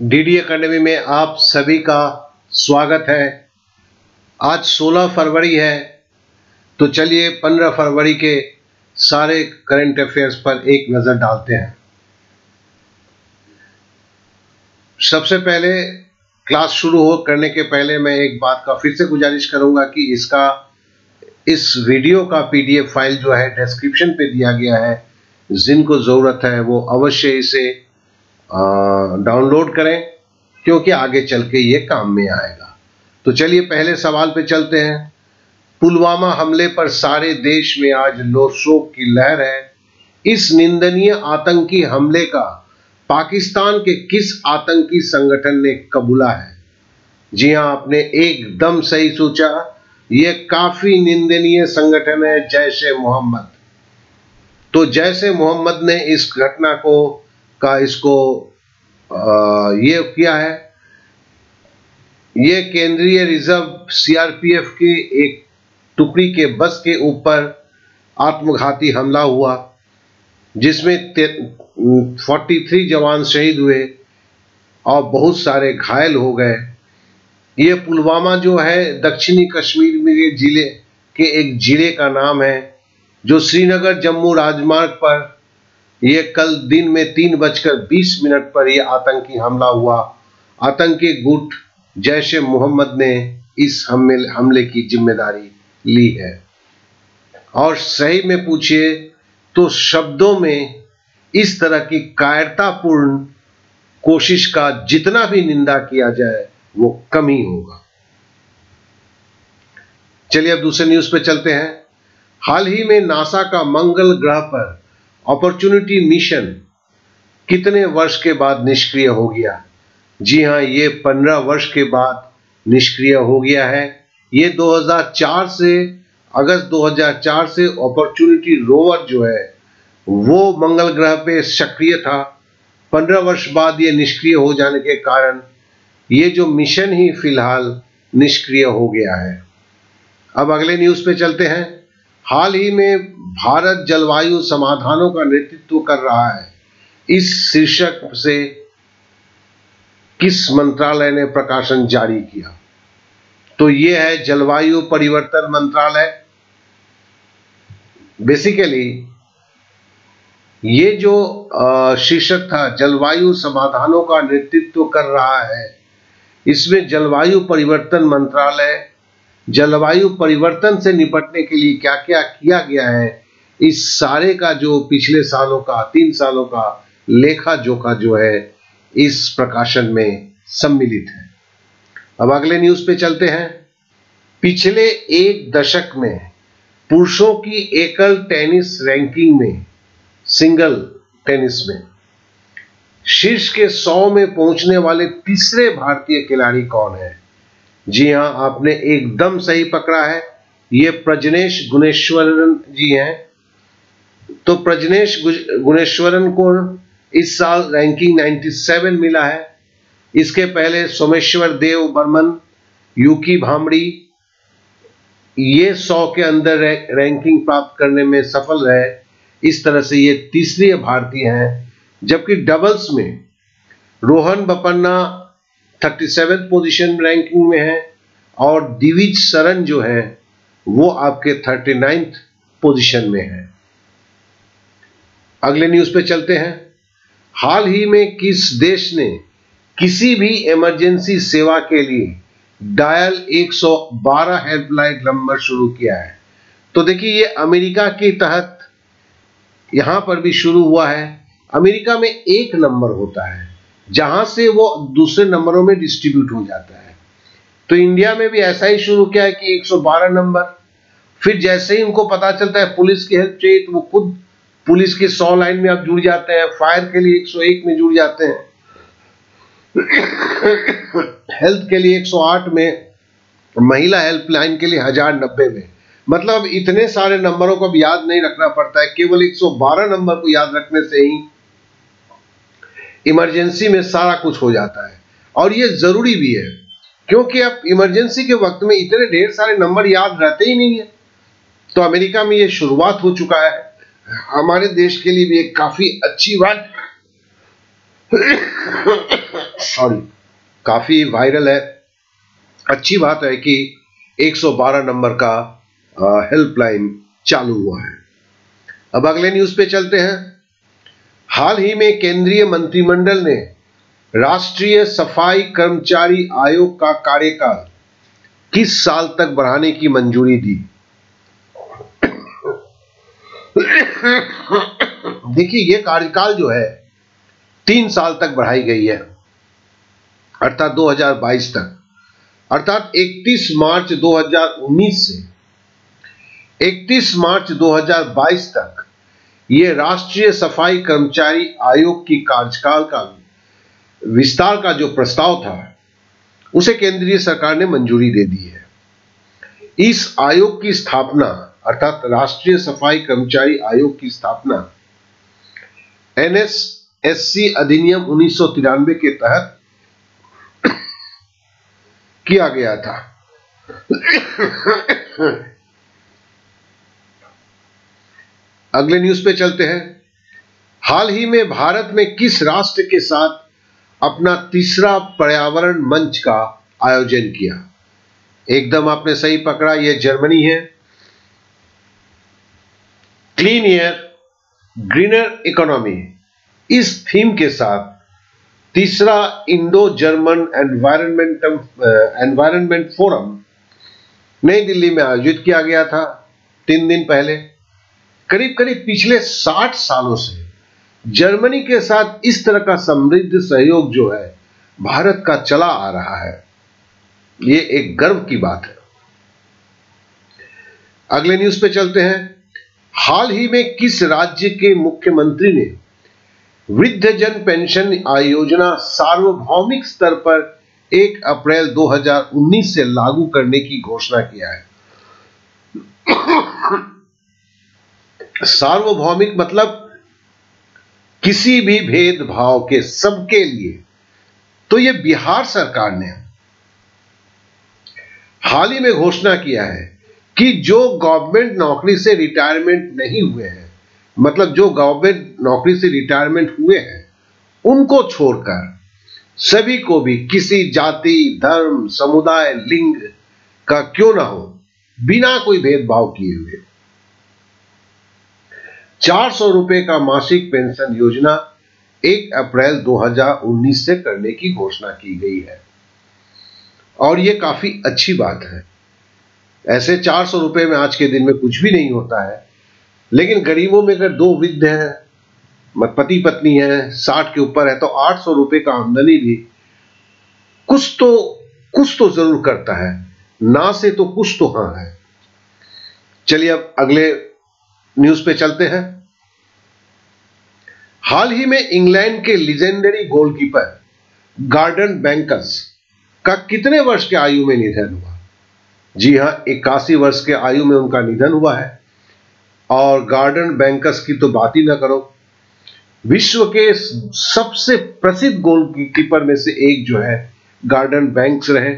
DD academy में आप सभी का स्वागत है। आज 16 फरवरी है, तो चलिए 15 फरवरी के सारे करंट अफेयर्स पर एक नजर डालते हैं। सबसे पहले क्लास शुरू करने के पहले मैं एक बात का फिर से गुजारिश करूंगा कि इस वीडियो का पीडीएफ फाइल जो है डिस्क्रिप्शन पे दिया गया है। जिनको जरूरत है वो अवश्य इसे डाउनलोड करें, क्योंकि आगे चल के ये काम में आएगा। तो चलिए पहले सवाल पे चलते हैं। पुलवामा हमले पर सारे देश में आज शोक की लहर है। इस निंदनीय आतंकी हमले का पाकिस्तान के किस आतंकी संगठन ने कबूला है? जी हां, आपने एकदम सही सोचा, यह काफी निंदनीय संगठन है, जैश ए मोहम्मद। तो जैश ए मोहम्मद ने इस घटना इसको ये किया है। ये केंद्रीय रिजर्व सीआरपीएफ के एक टुकड़ी के बस के ऊपर आत्मघाती हमला हुआ, जिसमें 43 जवान शहीद हुए और बहुत सारे घायल हो गए। ये पुलवामा जो है दक्षिणी कश्मीर में एक जिले का नाम है, जो श्रीनगर जम्मू राजमार्ग पर ये कल दिन में 3:20 पर यह आतंकी हमला हुआ। आतंकी गुट जैश ए मोहम्मद ने इस हमले की जिम्मेदारी ली है। और सही में पूछिए तो शब्दों में इस तरह की कायरतापूर्ण कोशिश का जितना भी निंदा किया जाए वो कम ही होगा। चलिए अब दूसरे न्यूज पे चलते हैं। हाल ही में नासा का मंगल ग्रह पर अपॉर्चुनिटी मिशन कितने वर्ष के बाद निष्क्रिय हो गया? जी हां, ये 15 वर्ष के बाद निष्क्रिय हो गया है। ये 2004 से अगस्त 2004 से अपॉर्चुनिटी रोवर जो है वो मंगल ग्रह पे सक्रिय था। 15 वर्ष बाद ये निष्क्रिय हो जाने के कारण ये जो मिशन ही फिलहाल निष्क्रिय हो गया है। अब अगले न्यूज पे चलते हैं। हाल ही में भारत जलवायु समाधानों का नेतृत्व कर रहा है। इस शीर्षक से किस मंत्रालय ने प्रकाशन जारी किया? तो यह है जलवायु परिवर्तन मंत्रालय। बेसिकली ये जो शीर्षक था जलवायु समाधानों का नेतृत्व कर रहा है, इसमें जलवायु परिवर्तन मंत्रालय जलवायु परिवर्तन से निपटने के लिए क्या क्या किया गया है, इस सारे का जो पिछले सालों का 3 सालों का लेखा जोखा जो है इस प्रकाशन में सम्मिलित है। अब अगले न्यूज पे चलते हैं। पिछले एक दशक में पुरुषों की एकल टेनिस रैंकिंग में, सिंगल टेनिस में शीर्ष के 100 में पहुंचने वाले तीसरे भारतीय खिलाड़ी कौन है? जी हां, आपने एकदम सही पकड़ा है, ये प्रजनेश गुणेश्वरन जी हैं। तो प्रजनेश गुणेश्वरन को इस साल रैंकिंग 97 मिला है। इसके पहले सोमेश्वर देव बर्मन, यूकी भांबड़ी ये 100 के अंदर रैंकिंग प्राप्त करने में सफल रहे। इस तरह से ये तीसरी भारतीय हैं। जबकि डबल्स में रोहन बपन्ना 37 पोजीशन रैंकिंग में है और दिविज शरण जो है वो आपके 39th पोजीशन में है। अगले न्यूज पे चलते हैं। हाल ही में किस देश ने किसी भी इमरजेंसी सेवा के लिए डायल 112 हेल्पलाइन नंबर शुरू किया है? तो देखिए ये अमेरिका के तहत यहां पर भी शुरू हुआ है। अमेरिका में एक नंबर होता है जहां से वो दूसरे नंबरों में डिस्ट्रीब्यूट हो जाता है। तो इंडिया में भी ऐसा ही शुरू किया है कि 112 नंबर। फिर जैसे ही उनको पता चलता है पुलिस की हेल्प चाहिए तो वो खुद पुलिस की 100 लाइन में आप जुड़ जाते हैं, फायर के लिए 101 में जुड़ जाते हैं, हेल्थ के लिए 108 में, महिला हेल्पलाइन के लिए 1090 में। मतलब इतने सारे नंबरों को भी याद नहीं रखना पड़ता है, केवल 112 नंबर को याद रखने से ही इमरजेंसी में सारा कुछ हो जाता है। और ये जरूरी भी है, क्योंकि अब इमरजेंसी के वक्त में इतने ढेर सारे नंबर याद रहते ही नहीं है। तो अमेरिका में ये शुरुआत हो चुका है। हमारे देश के लिए भी एक काफी अच्छी बात सॉरी, काफी वायरल है। अच्छी बात है कि 112 नंबर का हेल्पलाइन चालू हुआ है। अब अगले न्यूज पे चलते हैं। हाल ही में केंद्रीय मंत्रिमंडल ने राष्ट्रीय सफाई कर्मचारी आयोग का कार्यकाल किस साल तक बढ़ाने की मंजूरी दी? देखिए, यह कार्यकाल जो है 3 साल तक बढ़ाई गई है, अर्थात 2022 तक, अर्थात 31 मार्च 2019 से 31 मार्च 2022 तक यह राष्ट्रीय सफाई कर्मचारी आयोग की कार्यकाल का विस्तार का जो प्रस्ताव था उसे केंद्रीय सरकार ने मंजूरी दे दी है। इस आयोग की स्थापना, अर्थात राष्ट्रीय सफाई कर्मचारी आयोग की स्थापना एनएसएससी अधिनियम 1993 के तहत किया गया था। अगले न्यूज पे चलते हैं। हाल ही में भारत में किस राष्ट्र के साथ अपना तीसरा पर्यावरण मंच का आयोजन किया? एकदम आपने सही पकड़ा, यह जर्मनी है। क्लीन एयर ग्रीनर इकोनॉमी, इस थीम के साथ तीसरा इंडो जर्मन एनवायरनमेंट फोरम नई दिल्ली में आयोजित किया गया था 3 दिन पहले। करीब करीब पिछले 60 सालों से जर्मनी के साथ इस तरह का समृद्ध सहयोग जो है भारत का चला आ रहा है, ये एक गर्व की बात है। अगले न्यूज पे चलते हैं। हाल ही में किस राज्य के मुख्यमंत्री ने वृद्धजन पेंशन योजना सार्वभौमिक स्तर पर 1 अप्रैल 2019 से लागू करने की घोषणा किया है? सार्वभौमिक मतलब किसी भी भेदभाव के, सबके लिए। तो यह बिहार सरकार ने हाल ही में घोषणा किया है कि जो गवर्नमेंट नौकरी से रिटायरमेंट नहीं हुए हैं, मतलब जो गवर्नमेंट नौकरी से रिटायरमेंट हुए हैं, उनको छोड़कर सभी को भी किसी जाति, धर्म, समुदाय, लिंग का क्यों ना हो, बिना कोई भेदभाव किए हुए 400 रुपए का मासिक पेंशन योजना 1 अप्रैल 2019 से करने की घोषणा की गई है। और यह काफी अच्छी बात है। ऐसे 400 रुपए में आज के दिन में कुछ भी नहीं होता है, लेकिन गरीबों में अगर 2 वृद्ध हैं, पति पत्नी है, 60 के ऊपर है, तो 800 रुपए का आमदनी भी कुछ तो जरूर करता है, ना से तो कुछ तो हाँ है। चलिए अब अगले न्यूज पे चलते हैं। हाल ही में इंग्लैंड के लीजेंडरी गोलकीपर गॉर्डन बैंकस का कितने वर्ष के आयु में निधन हुआ? जी हां, 81 वर्ष के आयु में उनका निधन हुआ है। और गॉर्डन बैंकस की तो बात ही ना करो, विश्व के सबसे प्रसिद्ध गोलकीपर में से एक जो है गॉर्डन बैंक्स रहे,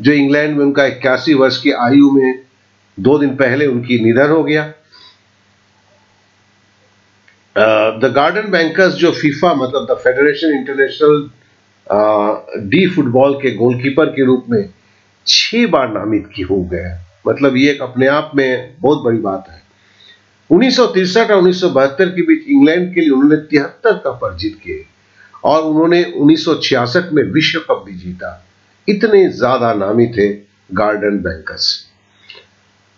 जो इंग्लैंड में उनका 81 वर्ष की आयु में 2 दिन पहले उनकी निधन हो गया। द गॉर्डन बैंकर्स जो फीफा मतलब the federation international D football के गोलकीपर के रूप में 6 बार नामित की हो गए, मतलब ये एक अपने आप में बहुत बड़ी बात है। 1963 और 1972 के बीच इंग्लैंड के लिए उन्होंने 73 कप अर्जित किए और उन्होंने 1966 में विश्व कप भी जीता। इतने ज्यादा नामी थे गॉर्डन बैंकर्स।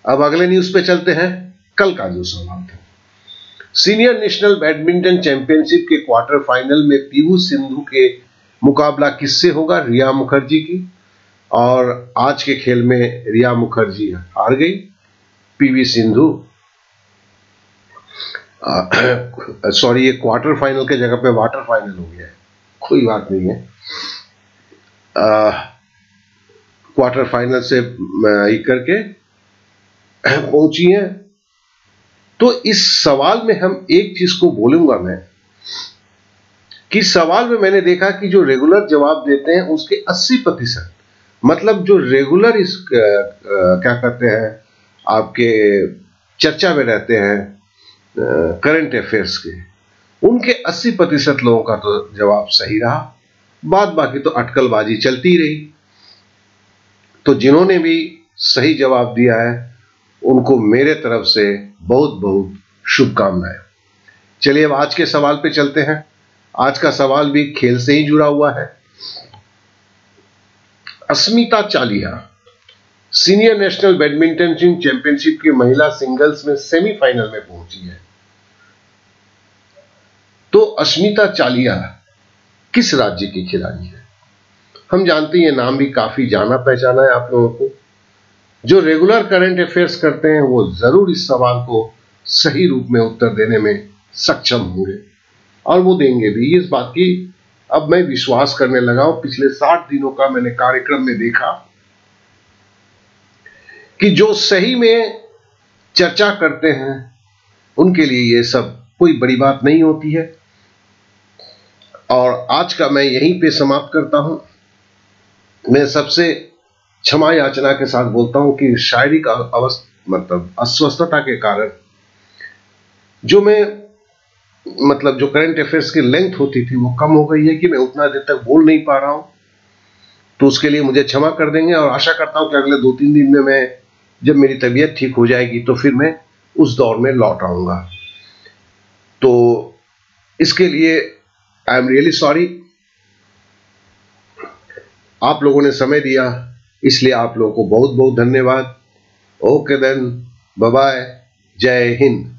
अब अगले न्यूज पे चलते हैं। कल का जो सवाल था, सीनियर नेशनल बैडमिंटन चैंपियनशिप के क्वार्टर फाइनल में पीवी सिंधु के मुकाबला किससे होगा? रिया मुखर्जी की। और आज के खेल में रिया मुखर्जी हार गई, पीवी सिंधु सॉरी, ये क्वार्टर फाइनल के जगह पे वाटर फाइनल हो गया है, कोई बात नहीं है। क्वार्टर फाइनल से ही करके पहुंची है। तो इस सवाल में हम एक चीज को बोलूंगा मैं, कि सवाल में मैंने देखा कि जो रेगुलर जवाब देते हैं उसके 80%, मतलब जो रेगुलर इस क्या कहते हैं आपके चर्चा में रहते हैं करंट अफेयर्स के, उनके 80% लोगों का तो जवाब सही रहा, बाद बाकी तो अटकलबाजी चलती रही। तो जिन्होंने भी सही जवाब दिया है उनको मेरे तरफ से बहुत बहुत शुभकामनाएं। चलिए अब आज के सवाल पे चलते हैं। आज का सवाल भी खेल से ही जुड़ा हुआ है। Asmita Chaliha senior national badminton championship की महिला सिंगल्स में सेमीफाइनल में पहुंची है। तो अस्मिता चालिहा किस राज्य की खिलाड़ी है? हम जानते हैं ये नाम भी काफी जाना पहचाना है आप लोगों को। जो रेगुलर करंट अफेयर्स करते हैं वो जरूर इस सवाल को सही रूप में उत्तर देने में सक्षम होंगे और वो देंगे भी, इस बात की अब मैं विश्वास करने लगा हूं। पिछले 60 दिनों का मैंने कार्यक्रम में देखा कि जो सही में चर्चा करते हैं उनके लिए ये सब कोई बड़ी बात नहीं होती है। और आज का मैं यहीं पे समाप्त करता हूं। मैं सबसे क्षमा याचना के साथ बोलता हूं कि शारीरिक अस्वस्थता के कारण जो जो करंट अफेयर्स की लेंथ होती थी वो कम हो गई है कि मैं उतना देर तक बोल नहीं पा रहा हूं। तो उसके लिए मुझे क्षमा कर देंगे और आशा करता हूं कि अगले 2-3 दिन में मैं जब मेरी तबीयत ठीक हो जाएगी तो फिर मैं उस दौर में लौट आऊंगा। तो इसके लिए आई एम रियली सॉरी। आप लोगों ने समय दिया इसलिए आप लोगों को बहुत बहुत धन्यवाद। ओके देन, बाय बाय, जय हिंद।